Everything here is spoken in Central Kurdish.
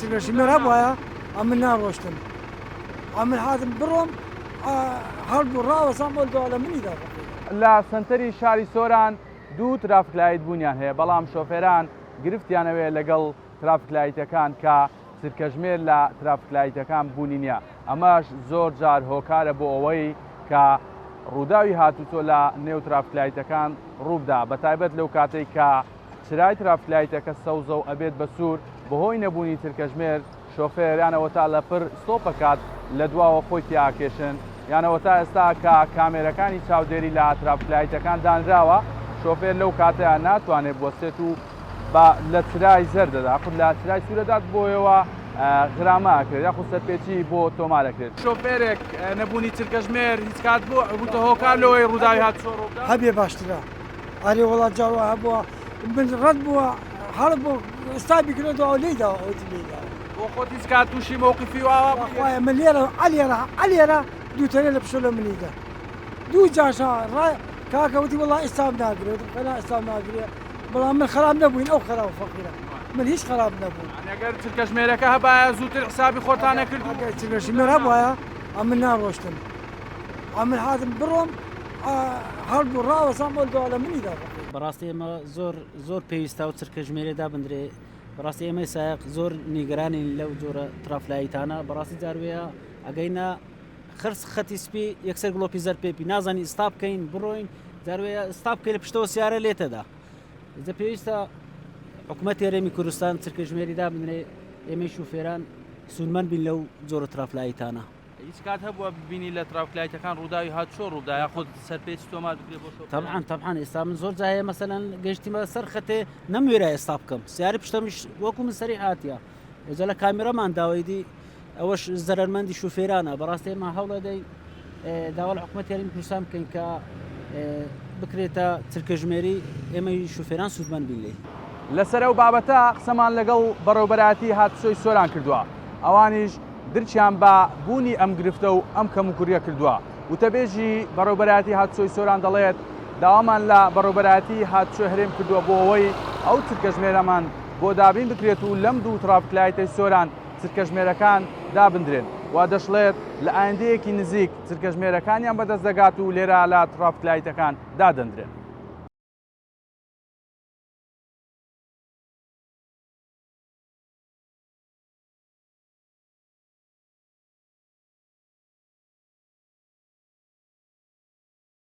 تلقى من ربوايا أم النار وشتن أم الحاتم بروم هرب الراوة صامول دولة من إذا لا سنتری شاری سۆران دوو ترافیکلایت بوونیان هەیە بەڵام شۆفێران گرفتیانەوێ لەگەڵ ترافیکلایتەکان کە چرکەژمێر لە ترافیکلایتەکان بوونی نییە ئەمەش زۆر جار هۆکارە بۆ ئەوەی کە ڕووداوی هاتوچۆ لە نێو ترافیکلایتەکان ڕووبدا بەتایبەت لەو کاتێک کە چرای ترافیکلایتەکە سەوزە و ئەبێت بە سوور بەهۆی نەبوونی چرکەژمێر شۆفێرانەوە تا لە پڕ ستۆپەکات لە دواوە خۆی تیاکێشن یانەوە تا ئێستا کە کامێرەکانی چاودێری لە ترافیکلایتەکان دانراوە شۆفێر لەو کاتەیە ناتوانێت بۆستێت و لە چرای زەردەدا خود لە چرای سوورەدات بۆیەوە غراماکرێت یاخود سەرپێچی بۆ تۆمارەکرێت شۆفێرێک نەبوونی چرکەژمێر هیچ کات بووتە هۆکار لەوەی ڕووداوی هاتوچۆ ڕووبدا هەبێ باشترە ئەرێ وڵات جاوە هەبووە من ڕەت بووە هەڵ بۆ ئێستابی کرێتەوە لێداوە ئەوتی لێداوە بۆ خۆت هیچ کات تووشی مۆقفی واوە خۆیان من لێرە ئەلێرە دووتەرێ لە پشە لە منیدا دوو جاشە ڕای کاکەوتی وڵا ئێستام ناگرێت فەلا ئێستام ناگرێت بەڵام من خراب نەبووین ئەو خراپ فەقیرە من هیچ خراب نەبوو ئەگەر چرکەژمێرەکە هەبایە زووتر حسابی خۆتانە کرد چرکەژمێر هەبوایە ئەم من ناڕۆشتن ئەم من هاتم بڕۆم هەڵ بوو ڕاوە سامۆل دوا لە منیدا بەڕاستی ئێمە زۆر پێویستە و چرکەژمێرێدا بندرێ بەڕاستی ئێمە سایق زۆر نیگەرانین لەو جۆرە ترافلایتانە بەڕاستی جاروەیە ئەگەینە خرس خەتی سپی یەکسەر گڵۆپی زەر پێپی نازانی ئستاپ بکەین بڕۆین جاروەیە ئستاپ بکەین لە پشتەوە سیارە لێتەدا ئێجا پێویستە حکوومەت هێرێمی کوردستان چرکەژمێریدا بنرێ ئێمەی شوفێران سوودمەند بین لەو جۆرە ترافلایتانە هیچ کات هەبووە ببینی لە ترافلایتەکان ڕووداوی هاتوچۆ ڕوودا یاخود سەرپێچی تۆمار بکرێت بۆ شۆفێر طبعاً ئێستا من زۆر جاهەیە مەسەلەن گەشتیمە سەر خەتێ نەموێرە ئێستا بکەم سیاری پشتەمیش وەکو من سەری هاتیە ئێجا لە کامێرەمان داوایدی ئەوەش زەرمەندی شوفێرانە بەڕاستی ئێمە هەوڵە دەی داوا لە حکوومەت هێرێمی کوردستان بکەین کە بکرێتە چرکەژمێری ئێمەی شوفێران سوودمەند بین لێ لەسەر ئەو بابەتە قسەمان لەگەڵ بەڕێوەبەراتی هاتوچۆی سۆران کردووە ئەوانیش درچیان بە بوونی ئەم گرفتە و ئەم کەم و کوڕیە کردووە وتەبێژی بەڕێوەبەراتی هاتوچۆی سۆران دەڵێت داوامان لە بەڕێوەبەراتی هاتوچۆی هەرێم کردووە بۆ ئەوەی ئەو چرکەژمێرەمان بۆ دابین بکرێت و لەم دوو ترافیکلایتەی سۆران چرکەژمێرەکان دابدرێن وا دەشڵێت لە ئایندەیەکی نزیک چرکەژمێرەکانیان بەدەست دەگات و لێرە لە ترافیکلایتەکان دادەندرێن